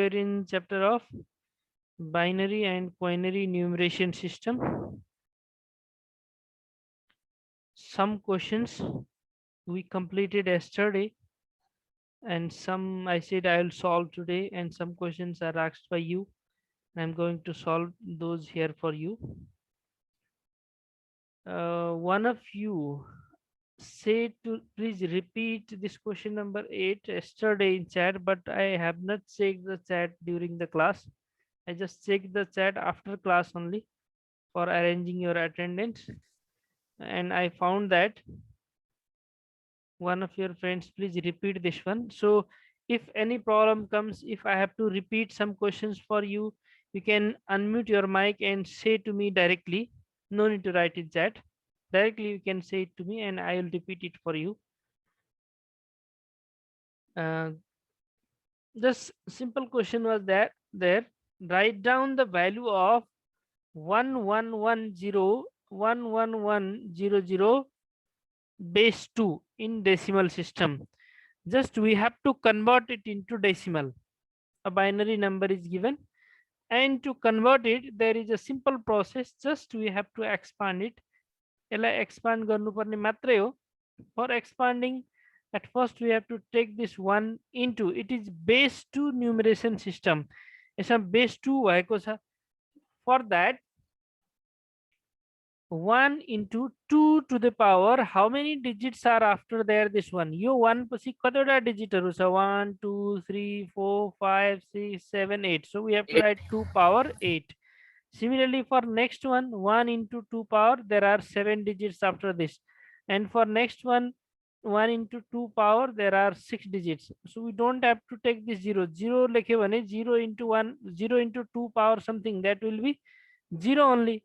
We're in chapter of binary and quinary numeration system. Some questions we completed yesterday and some I said I'll solve today, and some questions are asked by you. I'm going to solve those here for you. One of you say to please repeat this question number 8 yesterday in chat, but I have not checked the chat during the class. I just checked the chat after class only for arranging your attendance, and I found that one of your friends please repeat this one. So if any problem comes, if I have to repeat some questions for you, you can unmute your mic and say to me directly. No need to write in chat. Directly you can say it to me and I will repeat it for you. uh, this simple question was that there, write down the value of 1110 base 2 in decimal system. Just we have to convert it into decimal. A binary number is given, and to convert it there is a simple process. Just we have to expand it. यसलाई expand गर्नुपर्ने मात्रै हो. For expanding, at first we have to take this 1 into, it is base 2 numeration system. यसमा base 2 भएको छ. For that, 1 into 2 to the power, how many digits are after there? This one, यो 1 पछि कतिवटा डिजिटहरु छ? 1 2 3 4 5 6 7 8. So we have to write 2 power 8. Similarly, for next one, 1 into 2 power, there are 7 digits after this. And for next one, 1 into 2 power, there are 6 digits. So we don't have to take this 0. 0 लेख्यो भने 0 into 1, 0 into 2 power something, that will be 0 only.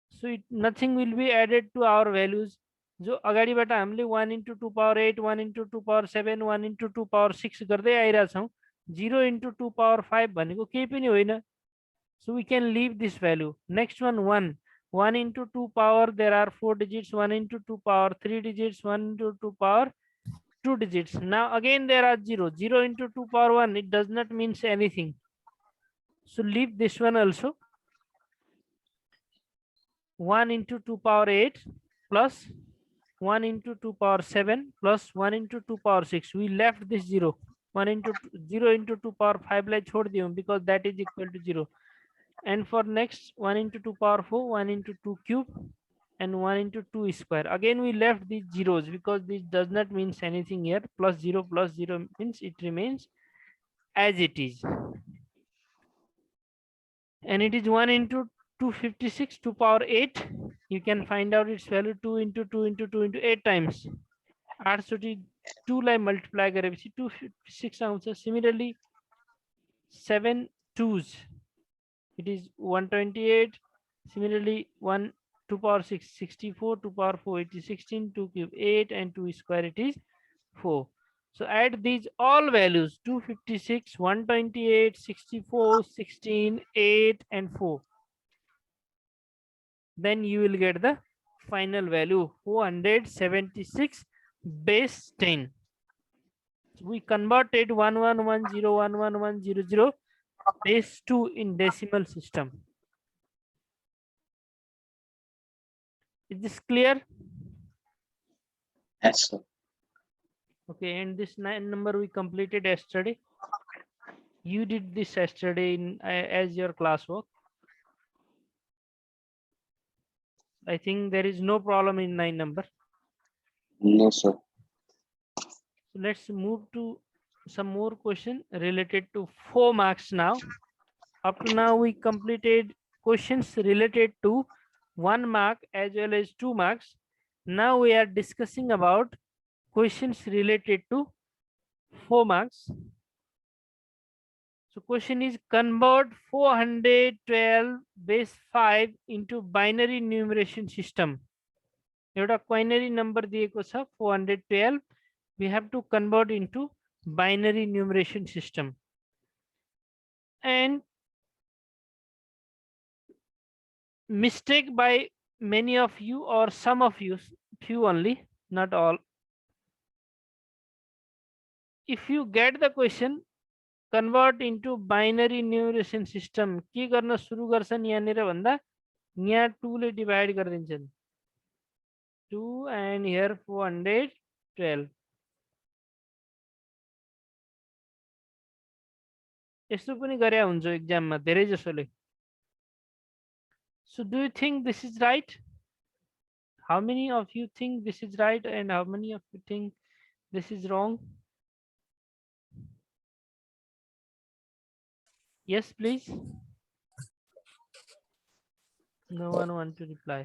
So nothing will be added to our values. जो अगाडिबाट हामीले 1 into 2 power 8, 1 into 2 power 7, 1 into 2 power 6 गर्दै आइरहेछौँ. 0 into 2 power 5 भनेको केही पनि होइन. So we can leave this value. Next one, 1. 1 into 2 power, there are 4 digits. 1 into 2 power 3 digits. 1 into 2 power 2 digits. Now again there are 0. 0 into 2 power 1, it does not means anything. So leave this one also. 1 into 2 power 8 plus 1 into 2 power 7 plus 1 into 2 power 6. We left this 0. 1 into 0 into 2 power 5 like chhod diyo, because that is equal to 0. And for next, 1 into 2 power 4, 1 into 2 cube, and 1 into 2 square. Again we left these zeros because this does not means anything here. Plus 0 means it remains as it is. And it is 1 into 256 to power 8. You can find out its value. 2 into 2 into 2 into 8 times. 8 2 lie multiply गरेपछि 256 आउँछ. Similarly, 7 2s, it is 128. Similarly, 1 2 power 6 64, 2 power 4 it is 16, 2 cube 8, and 2 square it is 4. So add these all values: 256, 128, 64, 16, 8, and 4. Then you will get the final value 476 base 10. So we converted 1110 base 2 in decimal system. Is this clear? Yes, sir. Okay, and this 9 number we completed yesterday. You did this yesterday in as your classwork. I think there is no problem in 9 number. No, sir. So let's move to some more question related to 4 marks now. Up to now we completed questions related to 1 mark as well as 2 marks. Now we are discussing about questions related to 4 marks. So question is, convert 412 base 5 into binary numeration system. एउटा quinary number दिएको छ 412. We have to convert into binary numeration system. And mistake by many of you or some of you, few only, not all. If you get the question, convert into binary numeration system के गर्न सुरु गर्छन् यहाँनिर भन्दा यहाँ 2 ले divide गरिदिन्छन् 2 and here 412 यस्तो पनि गरे हुन्छ एक्जाममा धेरै जसोले so do you think this is right how many of you think this is right and how many of you think this is wrong yes please no one want to reply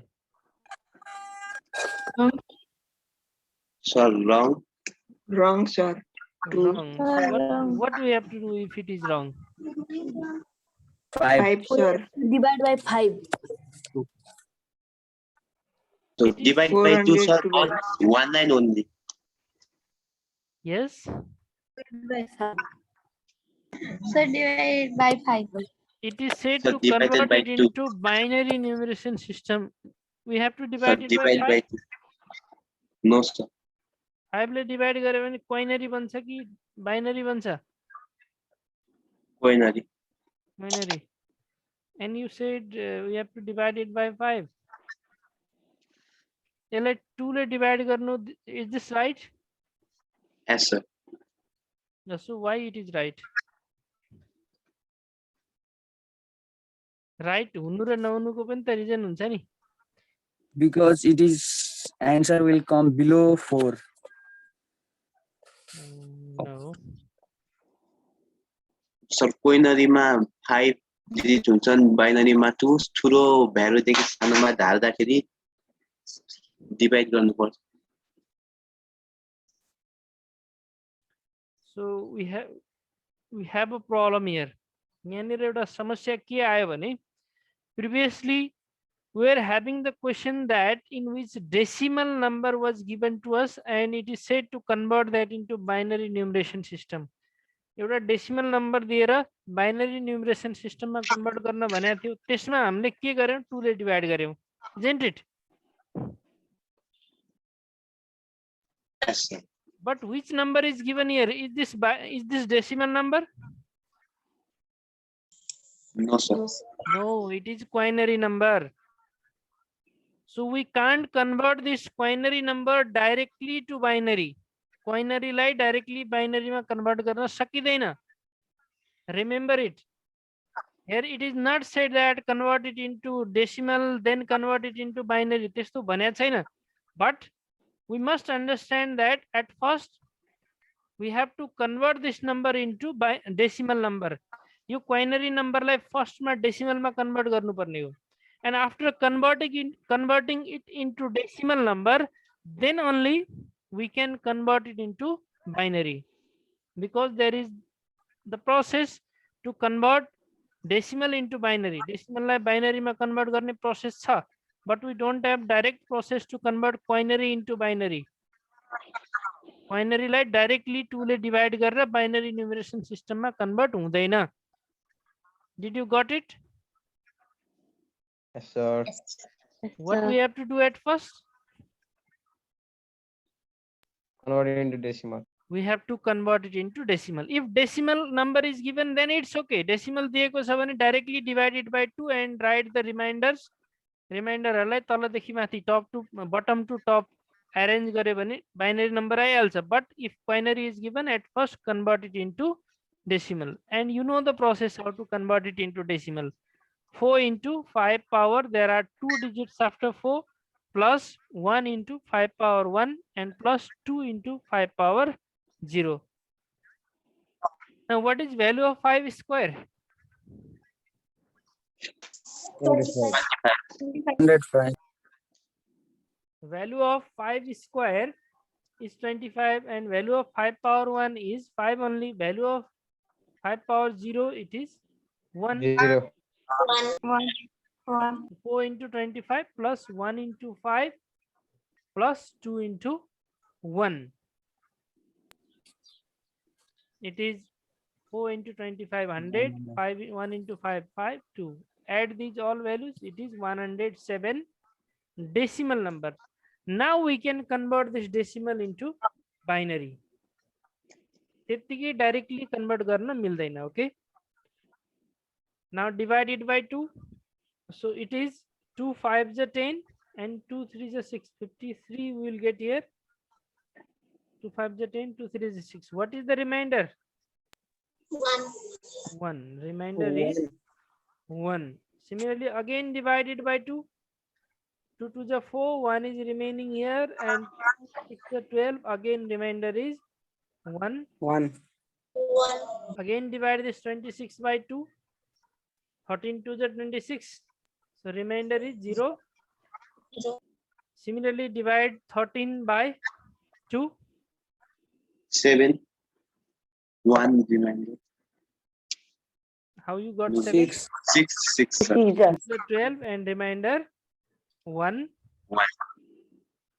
Sir, wrong. Wrong, sir. Two. wrong so what we have to do if it is wrong 5, sir. Divide by 5. So It is divide by 2, sir, 412. on 1 line only. yes By 5. So divide by 5. it is said So to divided convert by it 2. into binary numeration system we have to Sir, divide it divide by by 5 2. No, sir. 5 ले divide गर्यो भने क्वाइनरी बन्छ कि binary बन्छ Quinary. binary and you said we have to divide it by 5 यसलाई 2 ले divide गर्नु is this right Yes, sir. so why it is right right हुनु र नहुनुको पनि त रिजन हुन्छ नि because it is answer will come below 4. no Sir, quinary मा 5 digit हुन्छन्, binary मा 2, ठुलो भ्यालुदेखि सानोमा ढाल्दाखेरि डिभाइड गर्नुपर्छ. so we have a problem here यहाँनिर एउटा समस्या के आयो भने previously we are having the question that in which decimal number was given to us and it is said to convert that into binary numeration system एउटा decimal number दिएर binary न्युमरेसन सिस्टममा convert गर्न भनेको थियो त्यसमा हामीले के गर्यौं 2 ले डिवाइड गर्यौं isn't it Yes, sir. but which number is given here is this decimal number No, sir. no it is quinary number so we can't convert this quinary number directly to binary quinary lie directly binary मा convert गर्न सकिदैन remember it here it is not said that convert it into decimal then convert it into binary त्यस्तो भनेको छैन but we must understand that at first we have to convert this number into decimal number yo quinary number lie first मा decimal मा convert गर्नु पर्ने हो and after converting it into decimal number then only we can convert it into binary because there is the process to convert decimal into binary decimal lie binary मा convert गर्ने process छ but we don't have direct process to convert quinary into binary quinary lie directly 2 ले divide गरेर binary numeration system मा convert हुँदैन did you got it Yes, sir. what we have to do at first Convert it into decimal. we have to convert it into decimal if decimal number is given then it's okay decimal दिएको छ भने directly divide it by 2 and write the reminders रिमाइन्डरहरुलाई तलदेखि माथि top to bottom to top arrange गरे भने binary number आइहाल्छ but if quinary is given at first convert it into decimal and you know the process how to convert it into decimal 4 into 5 power there are 2 digits after 4 plus 1 into 5 power 1 and plus 2 into 5 power 0. Now what is value of 5 square? 105. Value of 5 square is 25 and value of 5 power 1 is 5 only. Value of 5 power 0 it is 1. 0. 4 into 25 plus 1 into 5 plus 2 into 1. It is 4 into 25 100, 5 1 into 5 5 2. Add these all values, it is 107 decimal number. Now we can convert this decimal into binary. त्यतिकै directly convert गर्न मिल्दैन. Okay, now divide it by 2, so it is 2 5s are 10 and 2 3s are 6. 53 we will get here. 2 5s are 10, 2 3s are 6. What is the remainder? 1. Remainder is 1. Similarly, again divide it by 2. 2 2s are 4, 1 is remaining here, and 6 are 12. Again remainder is 1. 1. Again divide this 26 by 2. 13 2s are 26. So remainder is 0. Similarly, divide 13 by 2. 7. 1 remainder. How you got 7? 6. 6 sir. So 12 and remainder 1. 1.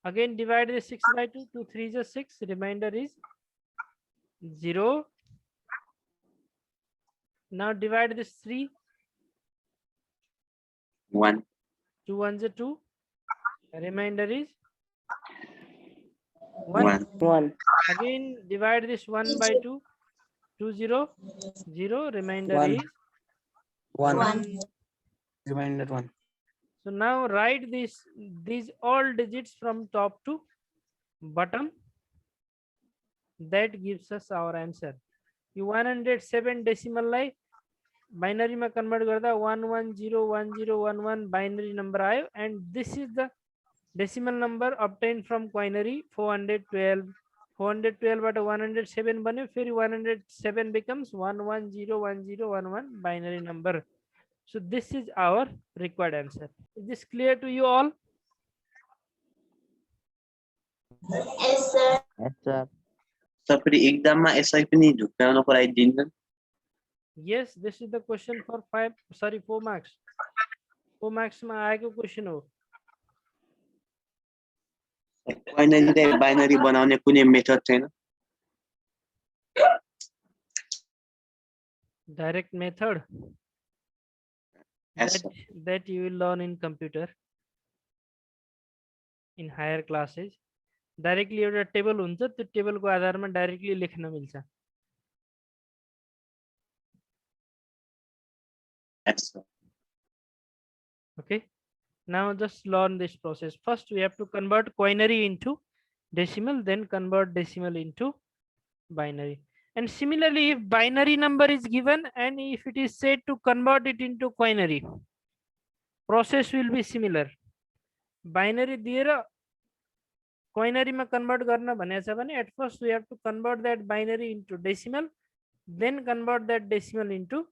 Again divide the 6 by 2. 2 3s are 6. Remainder is 0. Now divide this 3. 1. 2 1s are 2. Remainder is 1. 1. Again divide this 1 by 2. 2 0 0. Remainder 1. is 1. 1. Remainder 1. So now write these all digits from top to bottom. That gives us our answer. You 107 decimal lie binary में convert गर्दा 11010111 binary number आयो, and this is the decimal number obtained from quinary 412. 412 बाट 107 बन्यो, फेरि 107 becomes 11010111 binary number. So this is our required answer. Is this clear to you all? Yes, sir. Yes, sir. Sir फेरि एक्जाममा यसै पनि झुक्काउनको लागि दिन्छन्. Yes, this is the question for 4 marks. 4 marks मा आएको question हो. क्वाइनरीलाई बाइनरी बनाउने कुनै मेथड छैन. Direct method Yes, sir. that you will learn in computer in higher classes. Directly एउटा टेबल हुन्छ, त्यो टेबलको आधारमा डाइरेक्टली लेख्न मिल्छ. Yes, sir. Okay, now just learn this process. First we have to convert quinary into decimal, then convert decimal into binary. And similarly, if binary number is given and if it is said to convert it into quinary, process will be similar. Binary दिएर quinary मा convert गर्न भनेको छ भने at first we have to convert that binary into decimal, then convert that decimal into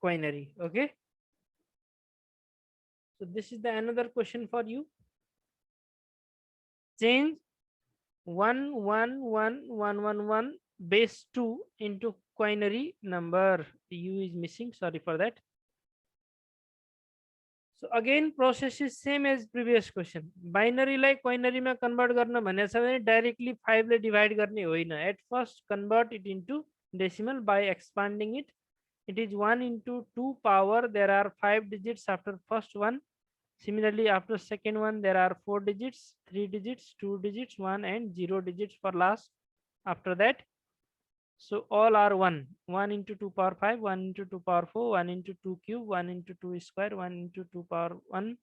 quinary. Okay, so this is the another question for you. Change 111111 base 2 into quinary number. U is missing, sorry for that. So again process is same as previous question. Binary like quinary में convert करना भने छ भने directly 5 ले divide गर्ने होइन. At first convert it into decimal by expanding it. It is 1 into 2 power. There are 5 digits after first one. Similarly, after second one there are 4 digits, 3 digits, 2 digits, 1 and 0 digits for last. After that, so all are 1. 1 into 2 power 5, 1 into 2 power 4, 1 into 2 cube, 1 into 2 square, 1 into 2 power 1,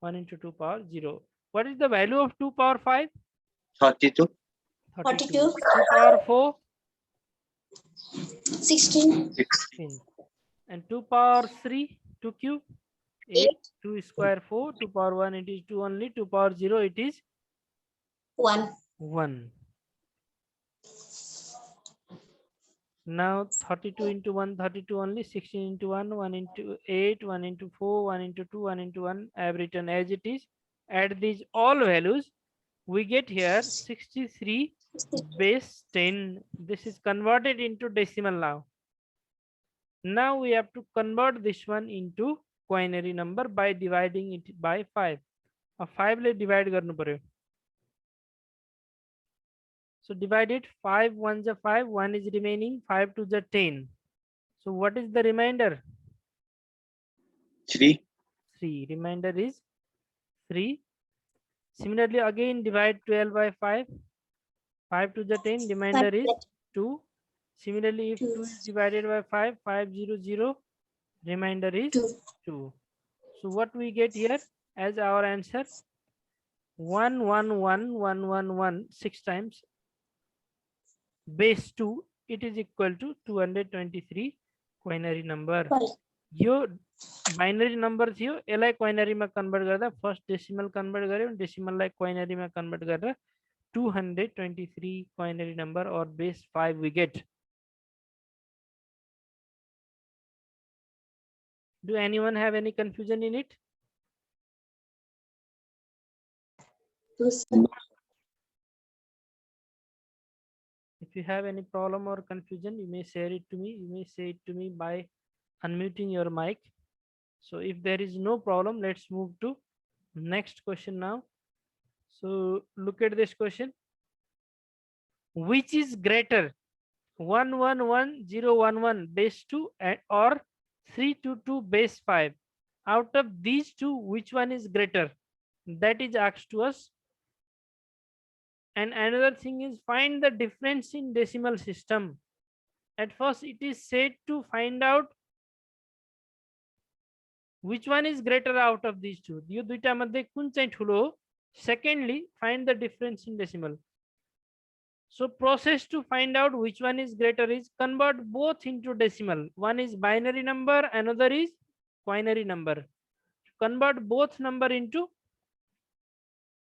1 into 2 power 0. What is the value of 2 power 5? 32. 32. 2 power 4? 16. 16. And 2 power 3, 2 cube? 8. 2 square 4, 2 power 1 it is 2 only, 2 power 0 it is 1. 1. Now 32 into 1, 32 only, 16 into 1, 1 into 8, 1 into 4, 1 into 2, 1 into 1. I have written as it is. Add these all values. We get here 63 base 10. This is converted into decimal now. Now we have to convert this one into quinary number by dividing it by 5. 5 ले divide गर्नु पर्यो. So divide it. 5 1s are 5, 1 is remaining, 5 2s are 10. So what is the remainder? 3. 3. Remainder is 3. Similarly, again divide 12 by 5. 5 2s are 10. Remainder is 2. Similarly, if 2 is divided by 5, 500, remainder is 2. So what we get here as our answer? 111,111 6 times base 2, it is equal to 223 quinary number. Yo binary number थियो, यसलाई क्वाइनरी में convert गर्दा first decimal convert गर्यो, decimal लाई क्वाइनरी में convert गरेर 223 quinary number or base 5 we get. Do anyone have any confusion in it? If you have any problem or confusion, you may share it to me. You may say it to me by unmuting your mic. So if there is no problem, let's move to next question now. So look at this question. Which is greater, 111011 base 2 or 322 base 5? Out of these two, which one is greater? That is asked to us. And another thing is, find the difference in decimal system. At first it is said to find out which one is greater out of these two. यो दुईटा मध्ये कुन चाहिँ ठुलो हो? Secondly, find the difference in decimal. So process to find out which one is greater is convert both into decimal. One is binary number, another is quinary number. Convert both number into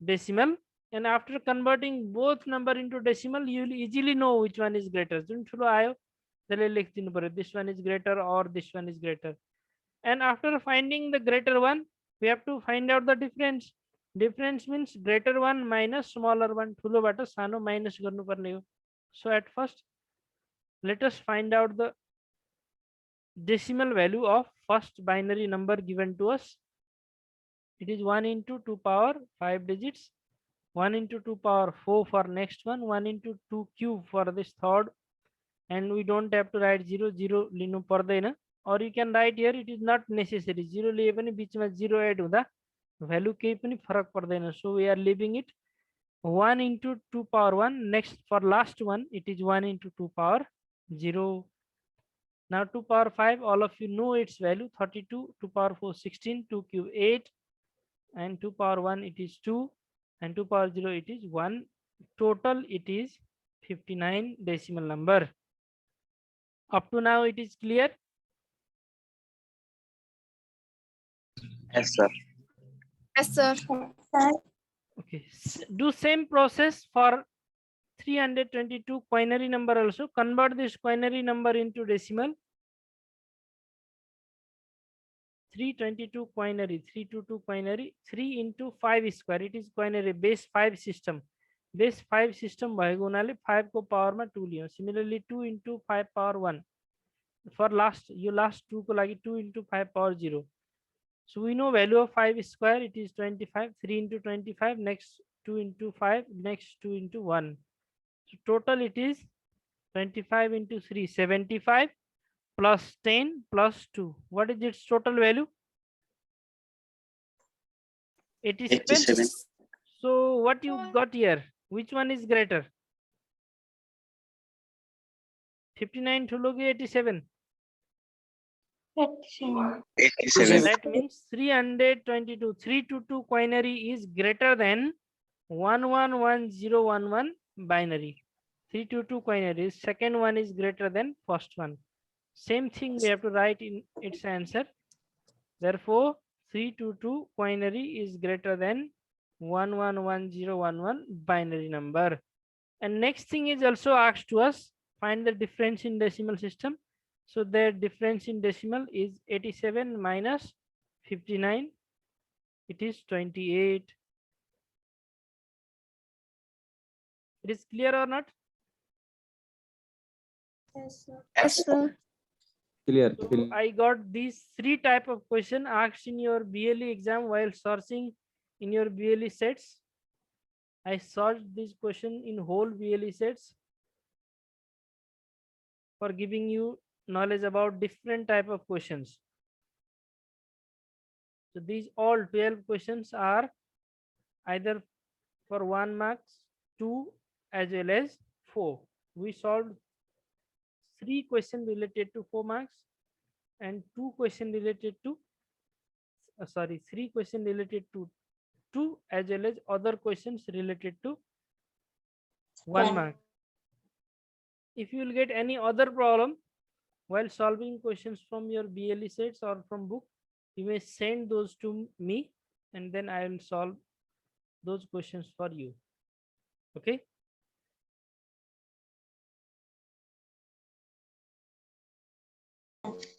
decimal, and after converting both number into decimal, you will easily know which one is greater. जुन ठुलो आयो त्यसले लेख्दिनु पर्यो, this one is greater or this one is greater. And after finding the greater one, we have to find out the difference. Difference means greater one minus smaller one. ठुलोबाट सानो minus गर्नुपर्ने हो. So at first, let us find out the decimal value of first binary number given to us. It is 1 into 2 power 5 digits, 1 into 2 power 4 for next one, 1 into 2 cube for this third, and we don't have to write 0 0 लिनु पर्दैन. Or you can write here, it is not necessary. 0 लिए पनि बिचमा 0 add हुँदा value केही पनि फरक पर्दैन. So we are leaving it 1 into 2 power 1. Next for last one, it is 1 into 2 power 0. Now 2 power 5, all of you know its value 32, 2 power 4 16, 2 cube 8, and 2 power 1 it is 2, and 2 power 0 it is 1. Total it is 59 decimal number. Up to now it is clear? Yes, sir. Yes, sir. Okay, do same process for 322 quinary number also. Convert this quinary number into decimal. 322 quinary, 322 quinary, 3 into 5 square, it is quinary, base 5 system. Base 5 system भएको हुनाले 5 को power मा 2 लियौं. Similarly 2 into 5 power 1. For last, yo last 2 को लागि 2 into 5 power 0. So we know value of 5 square, it is 25. 3 into 25, next 2 into 5, next 2 into 1. So total it is 25 into 3, 75 plus 10 plus 2. What is its total value? 87. 87. So what you got here? Which one is greater? 59 ठुलो कि 87? 87. That means 322. 322 quinary is greater than 111011 binary. 322 quinary. Second one is greater than first one. Same thing we have to write in its answer. Therefore, 322 quinary is greater than 111011 binary number. And next thing is also asked to us, find the difference in decimal system. So their difference in decimal is 87 minus 59. It is 28. It is clear or not? Yes, sir. Yes, sir. Clear. So I got these 3 type of question asked in your BLE exam while searching in your BLE sets. I searched this question in whole BLE sets for giving you knowledge about different type of questions. So these all 12 questions are either for 1 marks, 2 as well as 4. We solved 3 questions related to 4 marks and 2 questions related to 3 questions related to 2 as well as other questions related to 1 One. mark. If you will get any other problem while solving questions from your BLE sets or from book, you may send those to me and then I will solve those questions for you. Okay.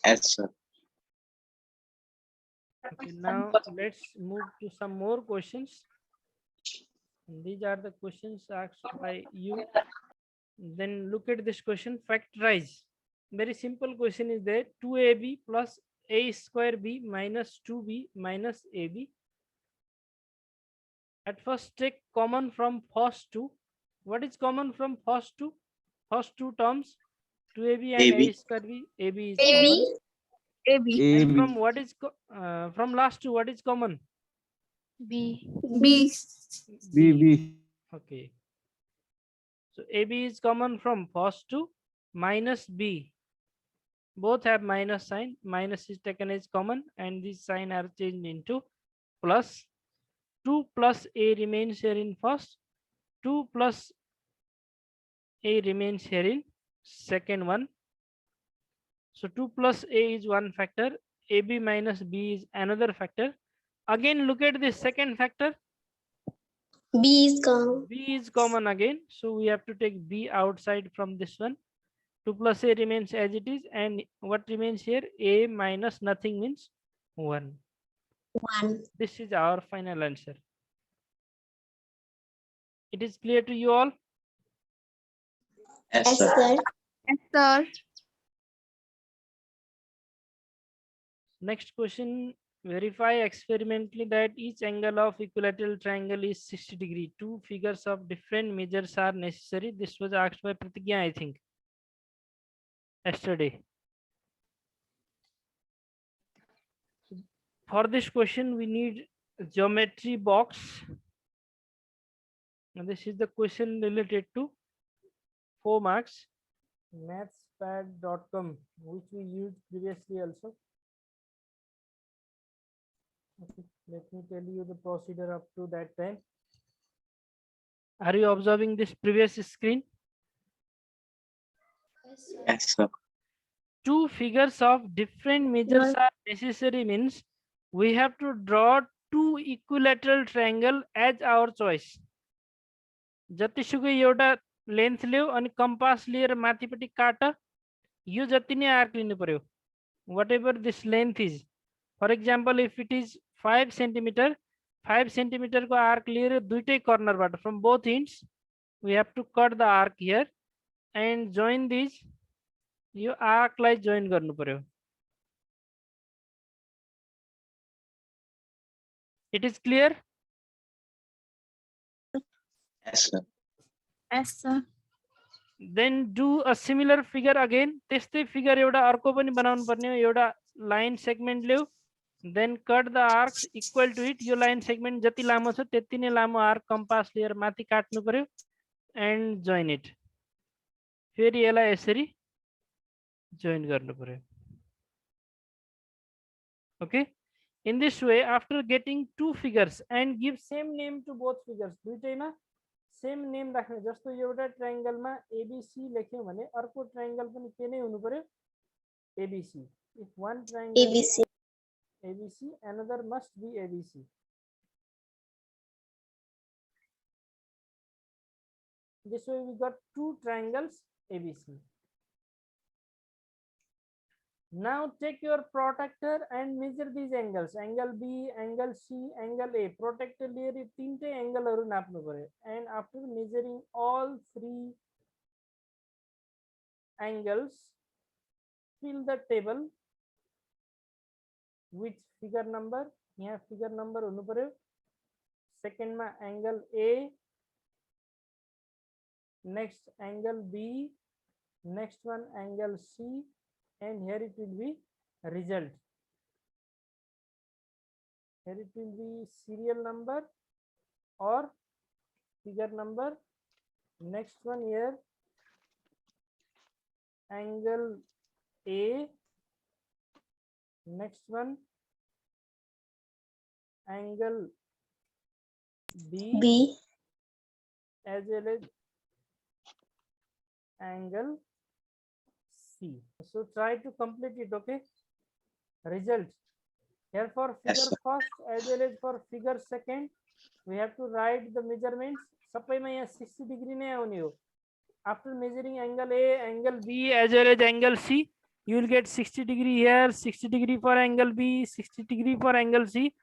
Yes, sir. Okay, now let's move to some more questions. And these are the questions asked by you. Then look at this question, factorize. Very simple question is there, 2ab plus a square b minus 2b minus ab. At first take common from first two. What is common from first two? First two terms, 2ab and AB. a square b, ab is AB. common. AB. And AB. from what is from last two, what is common? B. B. B. Okay. So AB is common from first two minus B. Both have minus sign. Minus is taken as common and these sign are changed into plus. 2 plus A remains here in first. 2 plus A remains here in second one. So 2 plus A is one factor. AB minus B is another factor. Again, look at the second factor. B is common. B is common again. So we have to take B outside from this one. 2 plus A remains as it is. And what remains here? A minus nothing means 1. 1. This is our final answer. It is clear to you all? Yes, Yes, sir. sir. Yes, sir. Next question. Verify experimentally that each angle of equilateral triangle is 60 degree. Two figures of different measures are necessary. This was asked by Pratigya, I think, yesterday. For this question, we need a geometry box. And this is the question related to 4 marks. Mathspad.com, which we used previously also. Okay, let me tell you the procedure up to that time. Are you observing this previous screen? Yes, sir. Two figures of different measures are necessary means we have to draw two equilateral triangle as our choice. जतिसुकै एउटा length लियो अनि compass लिएर माथिपट्टि काट, यो जति नै arc लिनु पर्यो, whatever this length is. For example, if it is 5 centimeter, 5 centimeter को आर्क लिएर दुईटै कर्नरबाट from both ends we have to cut the arc here and join these. यो आर्कलाई जोइन गर्नु पर्यो. It is clear? Yes, sir. Yes, sir. Then do a similar figure again. त्यस्तै figure एउटा अर्को पनि बनाउनु पर्ने हो. एउटा line segment ल्याऊ, then cut the arcs equal to it. Yo line segment जति लामो छ त्यति नै लामो arc compass लिएर माथि काट्नु पर्यो and join it. फेरि यसलाई यसरी join गर्नु पर्यो. Okay. In this way, after getting two figures and give same name to both figures, दुईटैमा सेम नेम राख्ने. जस्तो एउटा ट्रायंगलमा एबीसी लेख्यौं भने अर्को ट्रायंगल पनि के नै हुनु पर्यो? ABC. If one triangle is ABC. ABC, another must be ABC. This way we got two triangles ABC. Now take your protractor and measure these angles. Angle B, angle C, angle A. Protractor लिएर यो तीनटै एंगलहरु नाप्नु पर्यो. And after measuring all three angles, fill the table with figure number. यहाँ figure number हुनु पर्यो. Second मा angle A, next angle B, next one angle C, and here it will be result. Here it will be serial number or figure number. Next one here angle A. Next one, angle B, B. as well as angle C. So try to complete it, okay? Result. Here for Yes, figure sir. first as well as for figure second, we have to write the measurements. Suppose मैं यहाँ 60 degree नहीं आउने हो. After measuring angle A, angle B as well as angle C, you will get 60 degree here, 60 degree for angle B, 60 degree for angle C.